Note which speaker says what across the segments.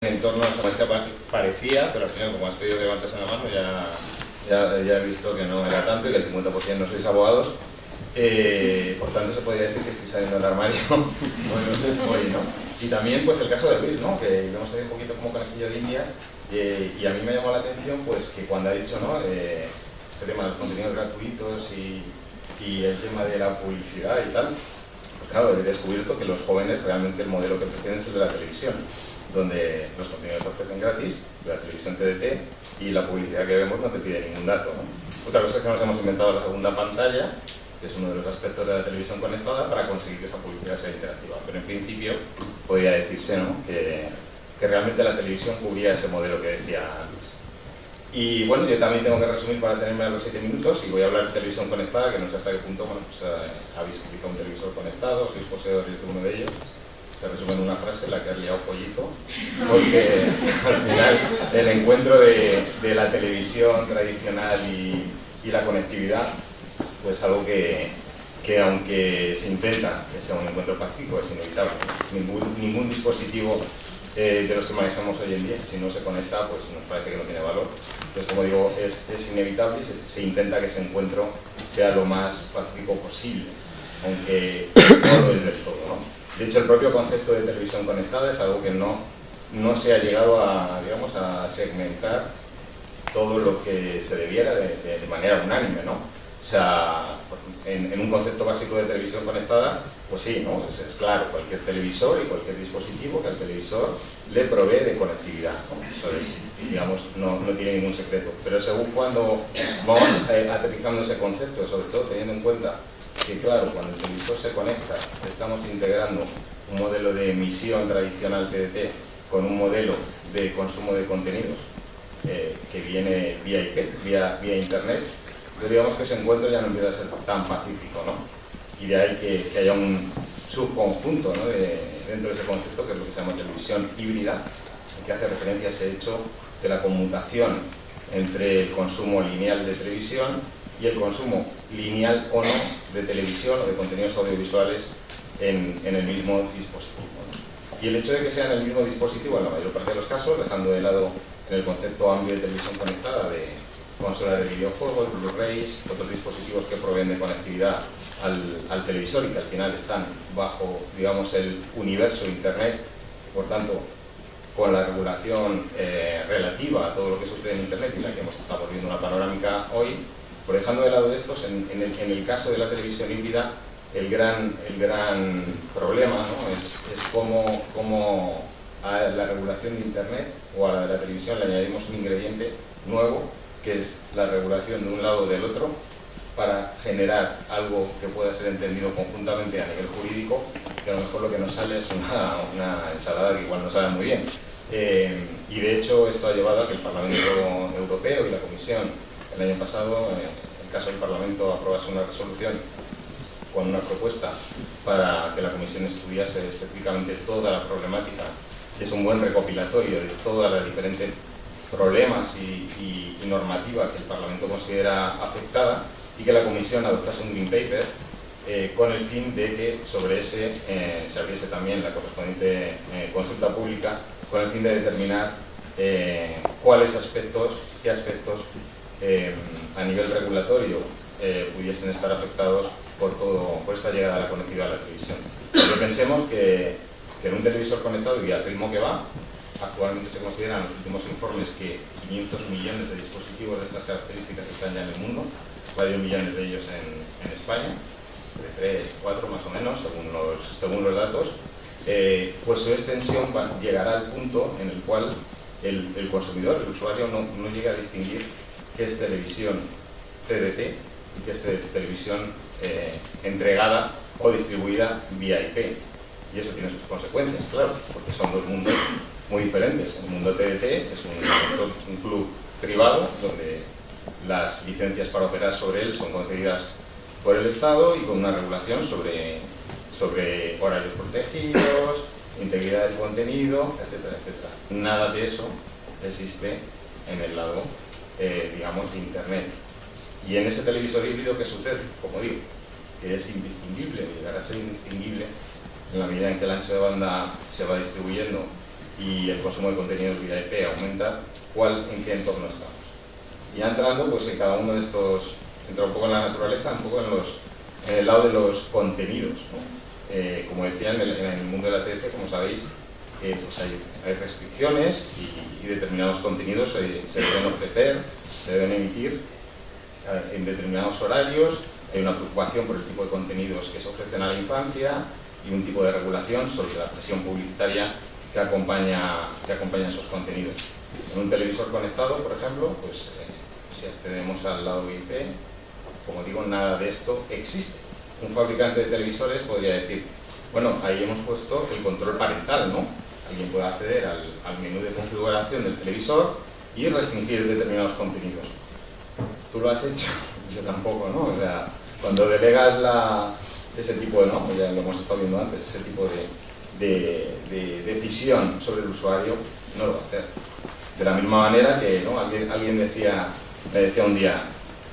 Speaker 1: En torno a esta parecía, pero al final, como has pedido que levantes en la mano, ya he visto que no era tanto y que el 50% no sois abogados. Por tanto, se podría decir que estoy saliendo del armario hoy, ¿no? Y también pues el caso de Luis, ¿no? Que lo hemos tenido un poquito como conejillo de indias, y a mí me llamó la atención pues que cuando ha dicho, ¿no? Este tema de los contenidos gratuitos y el tema de la publicidad y tal, pues claro, he descubierto que los jóvenes realmente el modelo que prefieren es el de la televisión, donde los contenidos se ofrecen gratis, de la televisión TDT, y la publicidad que vemos no te pide ningún dato, ¿no? Otra cosa es que nos hemos inventado la segunda pantalla, que es uno de los aspectos de la televisión conectada, para conseguir que esa publicidad sea interactiva. Pero en principio podría decirse, ¿no? que realmente la televisión cubría ese modelo que decía Luis. Y bueno, yo también tengo que resumir para tenerme a los 7 minutos y voy a hablar de televisión conectada, que no sé hasta qué punto bueno, pues, habéis utilizado un televisor conectado, sois poseedores de uno de ellos. Se resume en una frase, la que has liado pollito, porque al final el encuentro de la televisión tradicional y la conectividad, pues algo que aunque se intenta que sea un encuentro pacífico, es inevitable. Ningún dispositivo de los que manejamos hoy en día, si no se conecta, pues nos parece que no tiene valor. Entonces, como digo, es inevitable y se intenta que ese encuentro sea lo más pacífico posible, aunque no lo es del todo, ¿no? De hecho, el propio concepto de televisión conectada es algo que no se ha llegado a, digamos, a segmentar todo lo que se debiera de manera unánime, ¿no? O sea, en un concepto básico de televisión conectada, pues sí, ¿no? Es claro, cualquier televisor y cualquier dispositivo que al televisor le provee de conectividad, ¿no? Eso es, digamos, no tiene ningún secreto. Pero según cuando vamos aterrizando ese concepto, sobre todo teniendo en cuenta que, claro, cuando el televisor se conecta, estamos integrando un modelo de emisión tradicional TDT con un modelo de consumo de contenidos que viene vía IP, vía Internet. Entonces, digamos que ese encuentro ya no empieza a ser tan pacífico, ¿no? Y de ahí que haya un subconjunto, ¿no? Dentro de ese concepto, que es lo que se llama televisión híbrida, que hace referencia a ese hecho de la conmutación entre el consumo lineal de televisión y el consumo lineal o no de televisión o de contenidos audiovisuales en el mismo dispositivo, ¿no? Y el hecho de que sea en el mismo dispositivo, en la mayor parte de los casos, dejando de lado en el concepto amplio de televisión conectada de consolas de videojuegos, Blu-rays, otros dispositivos que proveen de conectividad al televisor y que al final están bajo, digamos, el universo Internet, por tanto, con la regulación relativa a todo lo que sucede en Internet y la que estamos viendo una panorámica hoy. Por dejando de lado estos, en el caso de la televisión híbrida, el gran problema, ¿no? es cómo a la regulación de Internet o a la televisión le añadimos un ingrediente nuevo, que es la regulación de un lado o del otro, para generar algo que pueda ser entendido conjuntamente a nivel jurídico, que a lo mejor lo que nos sale es una ensalada que igual no sabe muy bien. Y de hecho esto ha llevado a que el Parlamento Europeo y la Comisión el año pasado, en el caso del Parlamento, aprobase una resolución con una propuesta para que la Comisión estudiase específicamente toda la problemática. Es un buen recopilatorio de todas las diferentes problemas y normativa que el Parlamento considera afectada, y que la Comisión adoptase un Green Paper con el fin de que sobre ese se abriese también la correspondiente consulta pública, con el fin de determinar qué aspectos a nivel regulatorio pudiesen estar afectados por esta llegada a la conectividad a la televisión. Pero pensemos que en un televisor conectado y al ritmo que va, actualmente se consideran en los últimos informes que 500 millones de dispositivos de estas características están ya en el mundo, varios millones de ellos en España, de 3, 4 más o menos, según los datos. Pues su extensión llegará al punto en el cual el consumidor, el usuario, no llega a distinguir qué es televisión TDT y qué es televisión entregada o distribuida vía IP. Y eso tiene sus consecuencias, claro, porque son dos mundos muy diferentes. El mundo TDT es un club privado donde las licencias para operar sobre él son concedidas por el Estado y con una regulación sobre horarios protegidos, integridad del contenido, etcétera, etcétera. Nada de eso existe en el lado, digamos, de Internet. Y en ese televisor híbrido, ¿qué sucede? Como digo, que es indistinguible, llegará a ser indistinguible en la medida en que el ancho de banda se va distribuyendo y el consumo de contenidos vía IP aumenta, ¿en qué entorno estamos? Y ya entrando pues, en cada uno de estos, entra un poco en la naturaleza, un poco en el lado de los contenidos, ¿no? Como decía, en el mundo de la TDC, como sabéis, pues hay restricciones y determinados contenidos se deben ofrecer, se deben emitir en determinados horarios. Hay una preocupación por el tipo de contenidos que se ofrecen a la infancia y un tipo de regulación sobre la presión publicitaria que acompaña esos contenidos. En un televisor conectado, por ejemplo, pues si accedemos al lado IP, como digo, nada de esto existe. Un fabricante de televisores podría decir, bueno, ahí hemos puesto el control parental, ¿no? Alguien puede acceder al menú de configuración del televisor y restringir determinados contenidos. ¿Tú lo has hecho? Yo tampoco, ¿no? O sea, cuando delegas ese tipo de, ¿no? Ya lo hemos estado viendo antes, ese tipo de decisión sobre el usuario, no lo va a hacer. De la misma manera que, ¿no? Alguien me decía un día,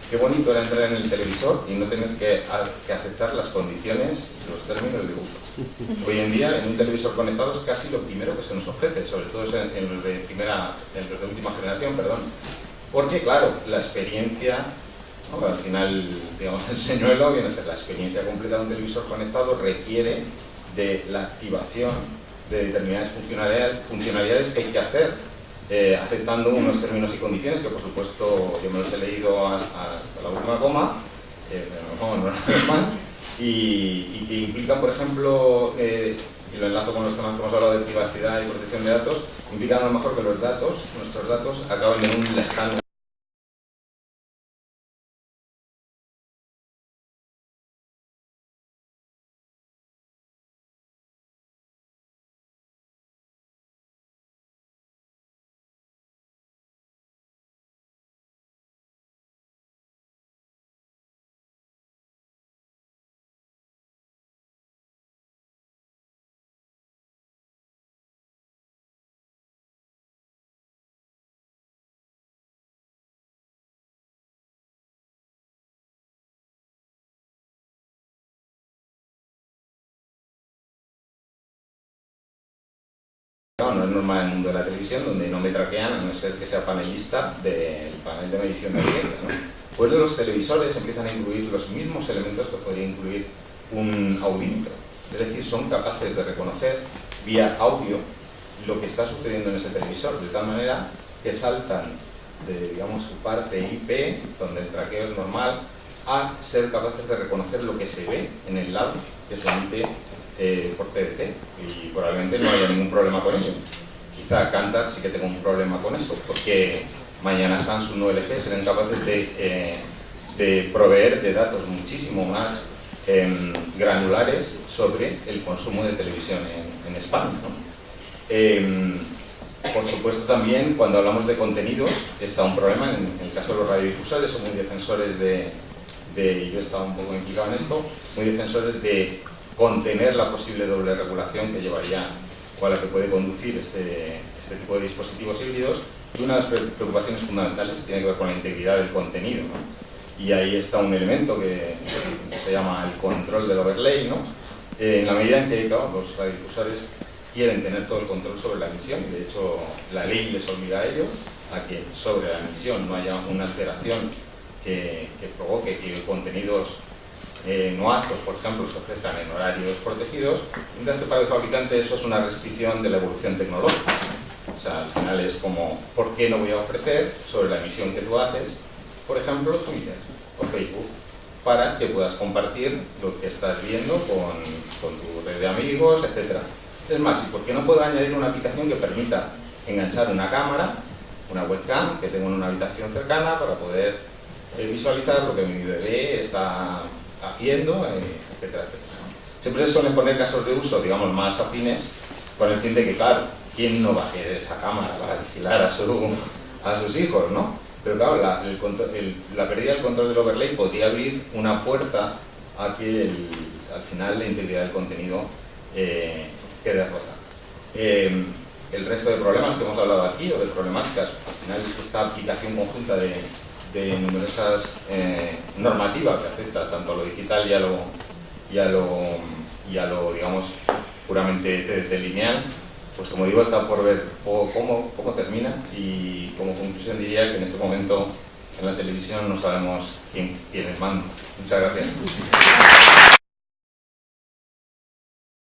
Speaker 1: qué bonito era entrar en el televisor y no tener que aceptar las condiciones, los términos de uso. Hoy en día, en un televisor conectado es casi lo primero que se nos ofrece, sobre todo en los de última generación, perdón. Porque, claro, la experiencia, ¿no? Al final, digamos, el señuelo viene a ser la experiencia completa de un televisor conectado requiere de la activación de determinadas funcionalidades que hay que hacer, aceptando unos términos y condiciones que, por supuesto, yo me los he leído hasta la última coma, pero no es normal, y que implican, por ejemplo, y lo enlazo con los temas que hemos hablado de privacidad y protección de datos, implican a lo mejor que nuestros datos, acaben en un lejano no es normal en el mundo de la televisión, donde no me traquean, a no ser que sea panelista del panel de medición de audiencia, ¿no? Pues de los televisores empiezan a incluir los mismos elementos que podría incluir un audímetro. Es decir, son capaces de reconocer vía audio lo que está sucediendo en ese televisor, de tal manera que saltan de, digamos, su parte IP, donde el traqueo es normal, a ser capaces de reconocer lo que se ve en el lado que se emite por TDT, y probablemente no haya ningún problema con ello. Quizá Kantar sí que tenga un problema con eso, porque mañana Samsung o LG serán capaces de proveer de datos muchísimo más granulares sobre el consumo de televisión en España, ¿no? Por supuesto, también cuando hablamos de contenidos está un problema. En el caso de los radiodifusores, son muy defensores yo he estado un poco implicado en esto, muy defensores de contener la posible doble regulación que llevaría o a la que puede conducir este tipo de dispositivos híbridos. Y una de las preocupaciones fundamentales tiene que ver con la integridad del contenido, ¿no? Y ahí está un elemento que se llama el control del overlay, ¿no? En la medida en que, claro, los radiodifusores quieren tener todo el control sobre la emisión, y de hecho la ley les obliga a ello, a que sobre la emisión no haya una alteración que provoque que contenidos no aptos, por ejemplo, se ofrezcan en horarios protegidos, mientras que para el fabricante eso es una restricción de la evolución tecnológica. O sea, al final es como, ¿por qué no voy a ofrecer sobre la emisión que tú haces, por ejemplo, Twitter o Facebook, para que puedas compartir lo que estás viendo con tu red de amigos, etcétera? Es más, ¿y por qué no puedo añadir una aplicación que permita enganchar una cámara, una webcam que tengo en una habitación cercana para poder visualizar lo que mi bebé está haciendo, etcétera, etcétera? Siempre se suelen poner casos de uso, digamos, más afines, con el fin de que, claro, ¿quién no va a querer esa cámara para vigilar a sus hijos, ¿no? Pero claro, la pérdida del control del overlay podría abrir una puerta a que al final la integridad del contenido quede rota. El resto de problemas que hemos hablado aquí, o de problemáticas, al final esta aplicación conjunta de numerosas normativas que afecta tanto a lo digital y a lo digamos, puramente TDT lineal, pues como digo, está por ver cómo termina, y como conclusión diría que en este momento en la televisión no sabemos quién tiene el mando. Muchas gracias.